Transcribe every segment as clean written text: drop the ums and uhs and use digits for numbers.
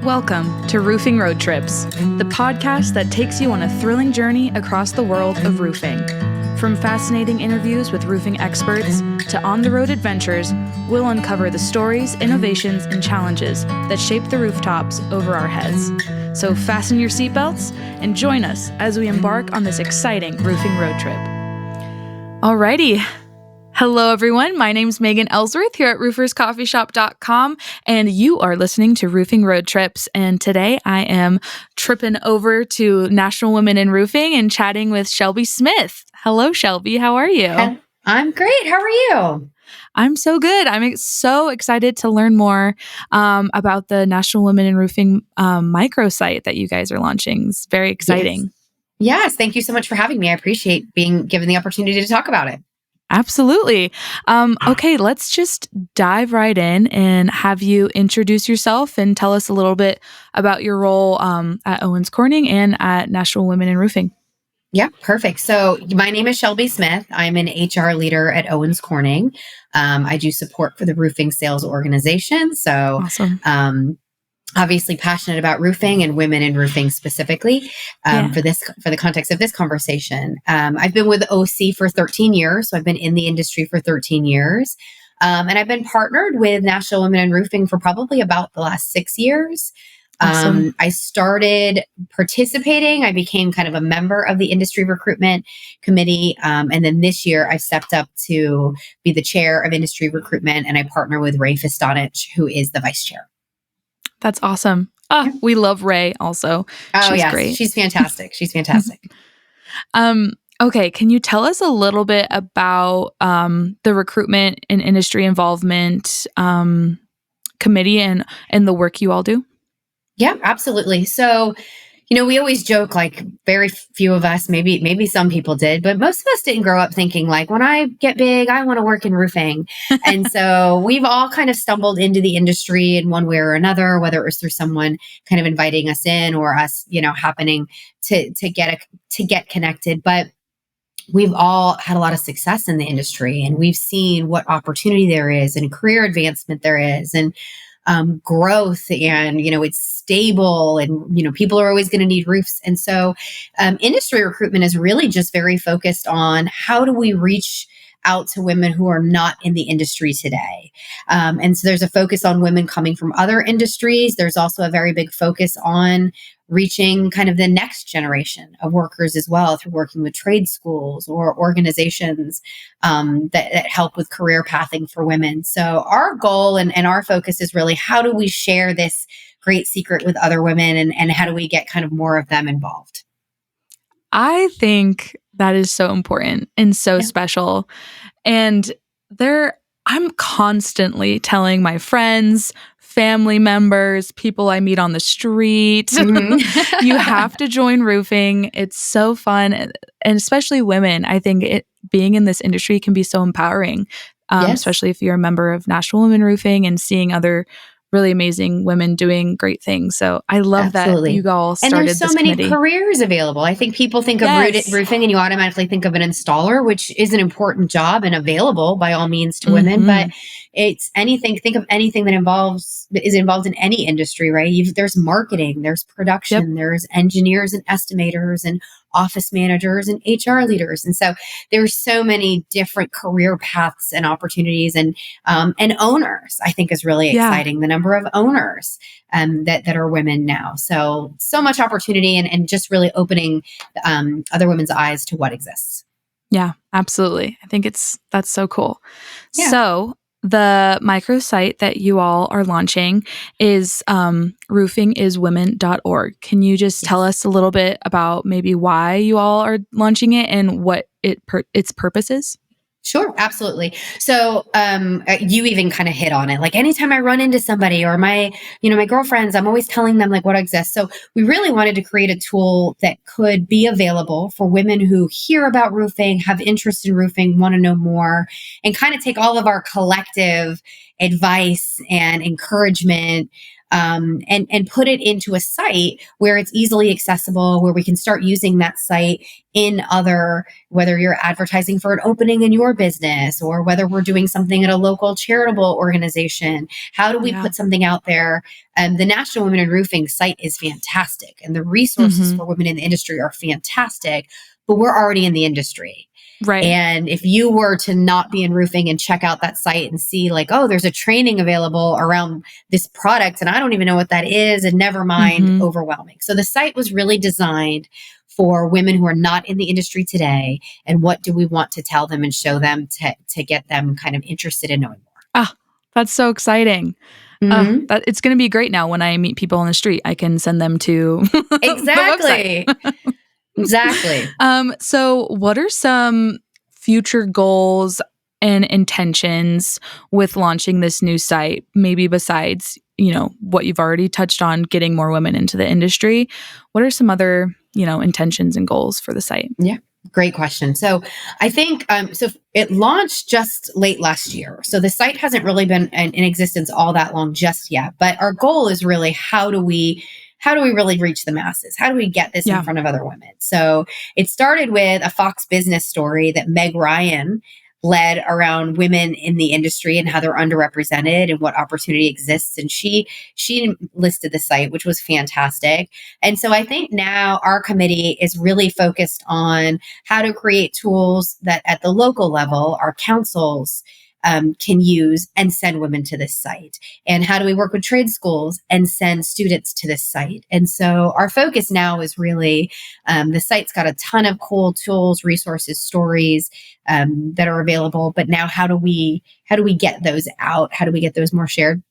Welcome to Roofing Road Trips, the podcast that takes you on a thrilling journey across the world of roofing. From fascinating interviews with roofing experts to on-the-road adventures, we'll uncover the stories, innovations, and challenges that shape the rooftops over our heads. So fasten your seatbelts and join us as we embark on this exciting roofing road trip. Alrighty. Hello, everyone. My name's Megan Ellsworth here at rooferscoffeeshop.com, and you are listening to Roofing Road Trips. And today I am tripping over to National Women in Roofing and chatting with Shelby Smith. Hello, Shelby. How are you? I'm great. How are you? I'm so good. I'm so excited to learn more about the National Women in Roofing microsite that you guys are launching. It's very exciting. Yes. Thank you so much for having me. I appreciate being given the opportunity to talk about it. Absolutely. Okay, let's just dive right in and have you introduce yourself and tell us a little bit about your role at Owens Corning and at National Women in Roofing. Yeah, perfect. So my name is Shelby Smith. I'm an HR leader at Owens Corning. I do support for the roofing sales organization. So Awesome. Obviously passionate about roofing and women in roofing specifically for the context of this conversation. I've been with OC for 13 years. So I've been in the industry for 13 years. And I've been partnered with National Women in Roofing for probably about the last 6 years. Awesome. I started participating. I became kind of a member of the industry recruitment committee. And then this year I stepped up to be the chair of industry recruitment, and I partner with Ray Fistonich, who is the vice chair. That's awesome. We love Ray also. She's yes. Great. She's fantastic. She's fantastic. Okay. Can you tell us a little bit about the recruitment and industry involvement committee and the work you all do? Yeah, absolutely. So, we always joke, like very few of us, maybe some people did, but most of us didn't grow up thinking like, when I get big, I want to work in roofing. And so we've all kind of stumbled into the industry in one way or another, whether it was through someone kind of inviting us in or us, happening to get connected. But we've all had a lot of success in the industry, and we've seen what opportunity there is and career advancement there is, and growth, and it's stable, and people are always going to need roofs. And so industry recruitment is really just very focused on how do we reach out to women who are not in the industry today. And so there's a focus on women coming from other industries. There's also a very big focus on reaching kind of the next generation of workers as well, through working with trade schools or organizations that help with career pathing for women. So our goal and our focus is really, how do we share this great secret with other women, and how do we get kind of more of them involved? I think that is so important and so special. And I'm constantly telling my friends, family members, people I meet on the street, you have to join roofing. It's so fun. And especially women, I think being in this industry can be so empowering, especially if you're a member of National Women Roofing and seeing other really amazing women doing great things. So I love that you all started. And there's so many careers available. I think people think of roofing and you automatically think of an installer, which is an important job and available by all means to women. But it's anything. Think of anything that is involved in any industry, right? There's marketing, there's production, there's engineers and estimators and office managers and HR leaders. And so there's so many different career paths and opportunities, and owners, I think, is really exciting. The number of owners that are women now. So much opportunity, and just really opening other women's eyes to what exists. Yeah, absolutely. I think that's so cool. Yeah. So the microsite that you all are launching is roofingiswomen.org. Can you just tell us a little bit about maybe why you all are launching it and what its purpose is? Sure, absolutely. So you even kind of hit on it. Like anytime I run into somebody or my girlfriends, I'm always telling them like what exists. So we really wanted to create a tool that could be available for women who hear about roofing, have interest in roofing, want to know more, and kind of take all of our collective advice and encouragement and put it into a site where it's easily accessible, where we can start using that site in other, whether you're advertising for an opening in your business or whether we're doing something at a local charitable organization. How do we put something out there? The National Women in Roofing site is fantastic, and the resources for women in the industry are fantastic, but we're already in the industry. Right. And if you were to not be in roofing and check out that site and see like, oh, there's a training available around this product and I don't even know what that is, and never mind, overwhelming. So the site was really designed for women who are not in the industry today. And what do we want to tell them and show them to get them kind of interested in knowing more? Ah, that's so exciting. That it's going to be great now when I meet people on the street. I can send them to Exactly. Exactly. So what are some future goals and intentions with launching this new site? Maybe besides, what you've already touched on, getting more women into the industry. What are some other, intentions and goals for the site? Yeah. Great question. So I think, so it launched just late last year. So the site hasn't really been in existence all that long just yet, but our goal is really how do we really reach the masses? How do we get this in front of other women? So it started with a Fox Business story that Meg Ryan led around women in the industry and how they're underrepresented and what opportunity exists. And she listed the site, which was fantastic. And so I think now our committee is really focused on how to create tools that at the local level, our councils can use and send women to this site. And how do we work with trade schools and send students to this site? And so our focus now is really, the site's got a ton of cool tools, resources, stories that are available. But now how do we get those out? How do we get those more shared?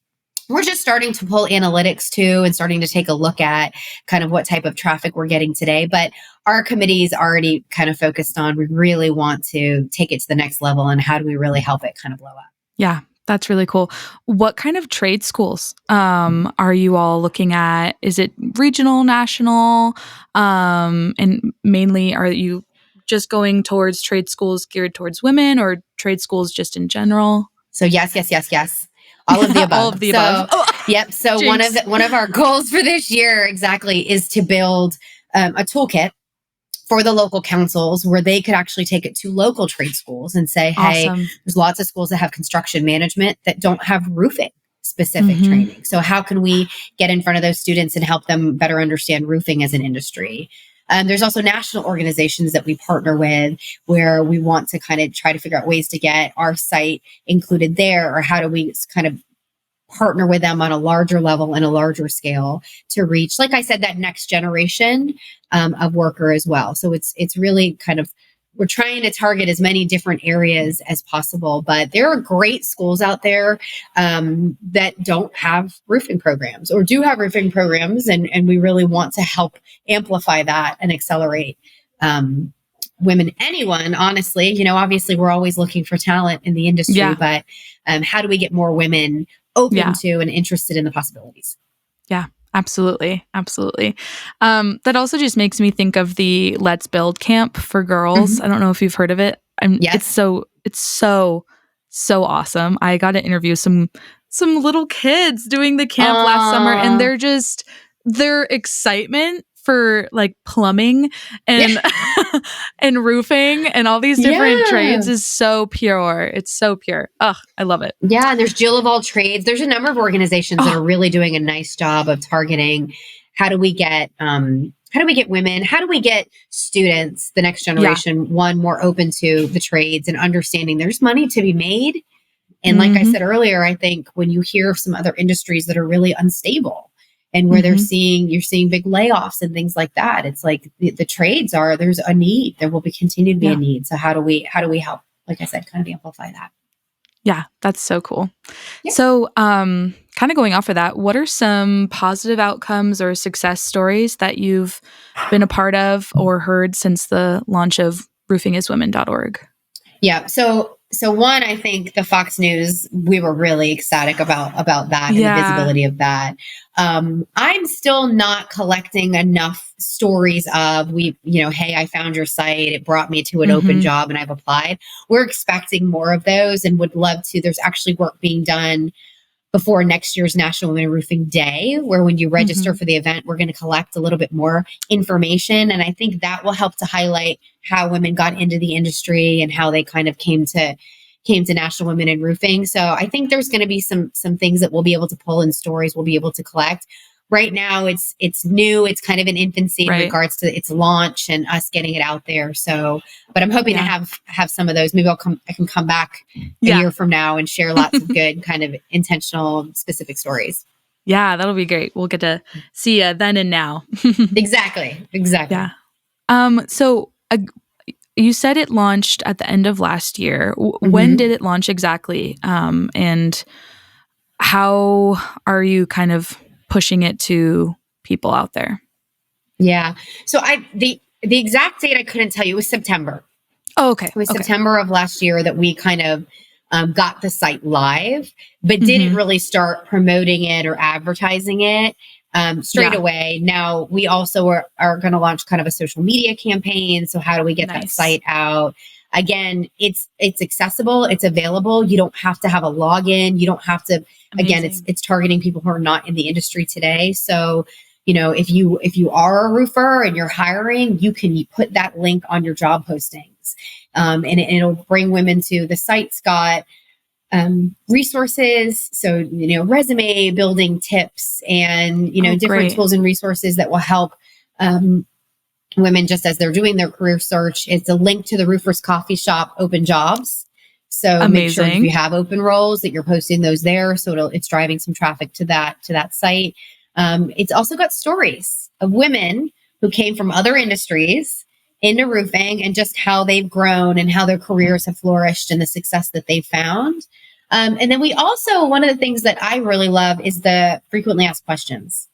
We're just starting to pull analytics too and starting to take a look at kind of what type of traffic we're getting today. But our committee is already kind of focused on, we really want to take it to the next level and how do we really help it kind of blow up? Yeah, that's really cool. What kind of trade schools are you all looking at? Is it regional, national? And mainly, are you just going towards trade schools geared towards women or trade schools just in general? So yes. All of the above. All of the above. Yep. So one of our goals for this year exactly is to build a toolkit for the local councils where they could actually take it to local trade schools and say, hey, there's lots of schools that have construction management that don't have roofing specific training. So how can we get in front of those students and help them better understand roofing as an industry? There's also national organizations that we partner with where we want to kind of try to figure out ways to get our site included there, or how do we kind of partner with them on a larger level and a larger scale to reach, like I said, that next generation of worker as well. So it's really kind of, we're trying to target as many different areas as possible, but there are great schools out there that don't have roofing programs or do have roofing programs. And we really want to help amplify that and accelerate women, anyone, honestly, obviously we're always looking for talent in the industry, but how do we get more women open to and interested in the possibilities? Yeah. Absolutely. That also just makes me think of the Let's Build camp for girls. I don't know if you've heard of it. It's so awesome. I got to interview some little kids doing the camp last summer, and their excitement for like plumbing and and roofing and all these different trades is so pure. It's so pure. Oh, I love it. Yeah, and there's Jill of all trades. There's a number of organizations that are really doing a nice job of targeting how do we get women, how do we get students, the next generation, one, more open to the trades and understanding there's money to be made. And like I said earlier, I think when you hear of some other industries that are really unstable, and where you're seeing big layoffs and things like that, it's like the trades there's a need. There will continue to be a need. So how do we help, like I said, kind of amplify that? Yeah, that's so cool. Yeah. So kind of going off of that, what are some positive outcomes or success stories that you've been a part of or heard since the launch of roofingiswomen.org? Yeah. So one, I think the Fox News, we were really ecstatic about that and the visibility of that. I'm still not collecting enough stories of hey, I found your site. It brought me to an open job and I've applied. We're expecting more of those and would love to. There's actually work being done before next year's National Women in Roofing Day, where when you register Mm-hmm. for the event, we're going to collect a little bit more information. And I think that will help to highlight how women got into the industry and how they kind of came to National Women in Roofing. So I think there's going to be some things that we'll be able to pull in, stories we'll be able to collect. Right now it's new. It's kind of in infancy in regards to its launch and us getting it out there. So, but I'm hoping to have some of those. Maybe I can come back a year from now and share lots of good kind of intentional, specific stories. Yeah, that'll be great. We'll get to see you then and now. Exactly. Yeah. So you said it launched at the end of last year. When did it launch exactly? And how are you kind of pushing it to people out there? Yeah. So the exact date I couldn't tell you. It was September. Oh, okay. It was September of last year that we kind of got the site live, but didn't really start promoting it or advertising it straight away. Now we also are going to launch kind of a social media campaign. So how do we get that site out? Again, it's accessible, it's available. You don't have to have a login. You don't have to. Again, it's targeting people who are not in the industry today. So, if you are a roofer and you're hiring, you can put that link on your job postings, and it'll bring women to the site's got resources. So, resume building tips and, different tools and resources that will help women just as they're doing their career search. It's a link to the Roofers Coffee Shop open jobs. So make sure if you have open roles that you're posting those there. So it's driving some traffic to that site. It's also got stories of women who came from other industries into roofing and just how they've grown and how their careers have flourished and the success that they've found. And then we also, one of the things that I really love is the frequently asked questions,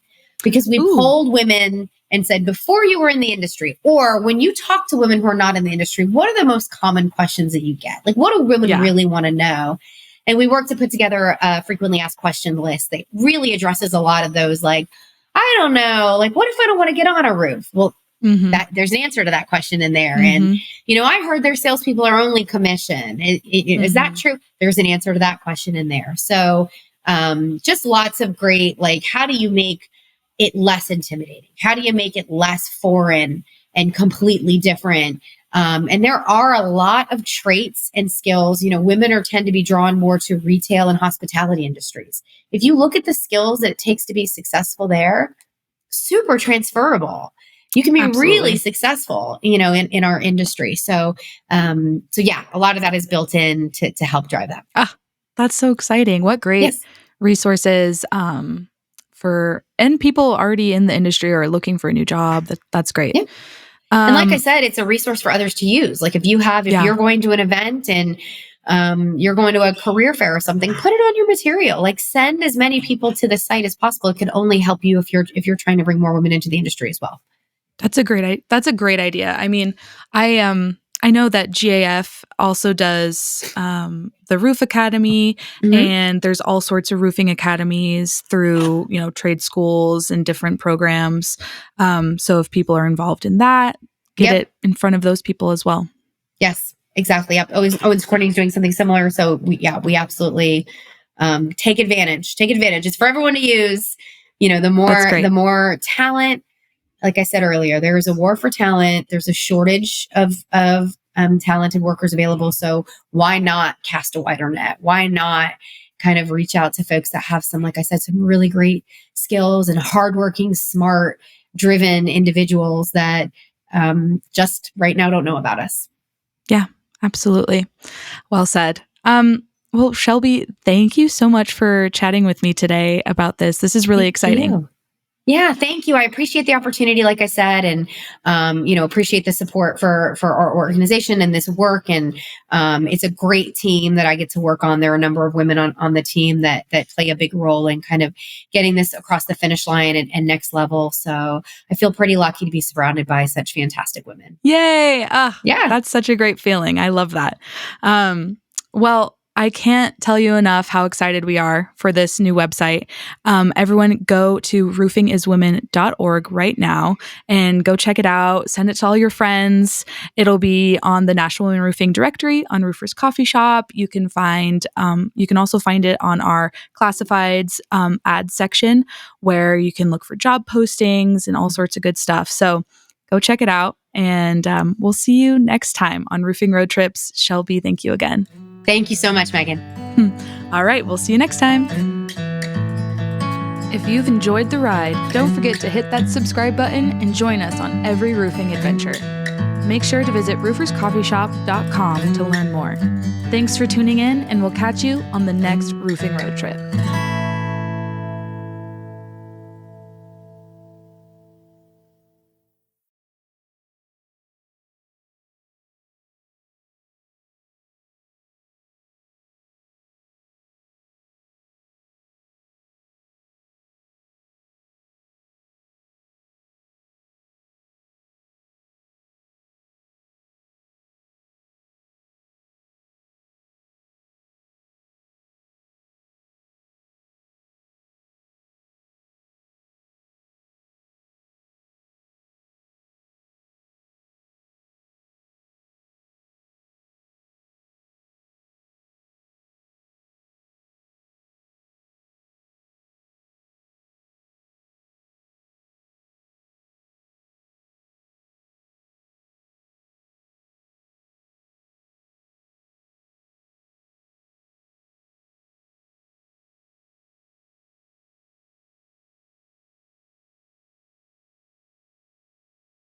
because we polled women and said, before you were in the industry, or when you talk to women who are not in the industry, what are the most common questions that you get? Like, what do women really want to know? And we worked to put together a frequently asked question list that really addresses a lot of those. Like, I don't know, like, what if I don't want to get on a roof? Well, there's an answer to that question in there. And, I heard their salespeople are only commission. Is that true? There's an answer to that question in there. So just lots of great, like, how do you make it less intimidating? How do you make it less foreign and completely different? And there are a lot of traits and skills. Women tend to be drawn more to retail and hospitality industries. If you look at the skills that it takes to be successful super transferable. You can be really successful, in our industry. So yeah, a lot of that is built in to help drive that. Ah, that's so exciting. What great resources and people already in the industry or looking for a new job. That's great. Yeah. And like I said, it's a resource for others to use. Like if you're going to an event and you're going to a career fair or something, put it on your material. Like send as many people to the site as possible. It can only help you if you're trying to bring more women into the industry as well. That's a great idea. I mean, I know that GAF also does the Roof Academy, and there's all sorts of roofing academies through, trade schools and different programs. So if people are involved in that, get it in front of those people as well. Yes, exactly. Yep. Owens Corning is doing something similar. So we absolutely take advantage. It's for everyone to use. The more talent. Like I said earlier, there is a war for talent. There's a shortage of talented workers available. So why not cast a wider net? Why not kind of reach out to folks that have some, like I said, some really great skills and hardworking, smart, driven individuals that just right now don't know about us. Yeah, absolutely. Well said. Well, Shelby, thank you so much for chatting with me today about this. This is really exciting. Yeah, thank you. I appreciate the opportunity, like I said, and, appreciate the support for our organization and this work. And it's a great team that I get to work on. There are a number of women on the team that play a big role in kind of getting this across the finish line and next level. So I feel pretty lucky to be surrounded by such fantastic women. Yay. Yeah. That's such a great feeling. I love that. Well, I can't tell you enough how excited we are for this new website. Everyone go to roofingiswomen.org right now and go check it out. Send it to all your friends. It'll be on the National Women Roofing directory on Roofers Coffee Shop. You can also find it on our classifieds ad section where you can look for job postings and all sorts of good stuff. So go check it out. And we'll see you next time on Roofing Road Trips. Shelby, thank you again. Thank you so much, Megan. All right, we'll see you next time. If you've enjoyed the ride, don't forget to hit that subscribe button and join us on every roofing adventure. Make sure to visit rooferscoffeeshop.com to learn more. Thanks for tuning in, and we'll catch you on the next roofing road trip.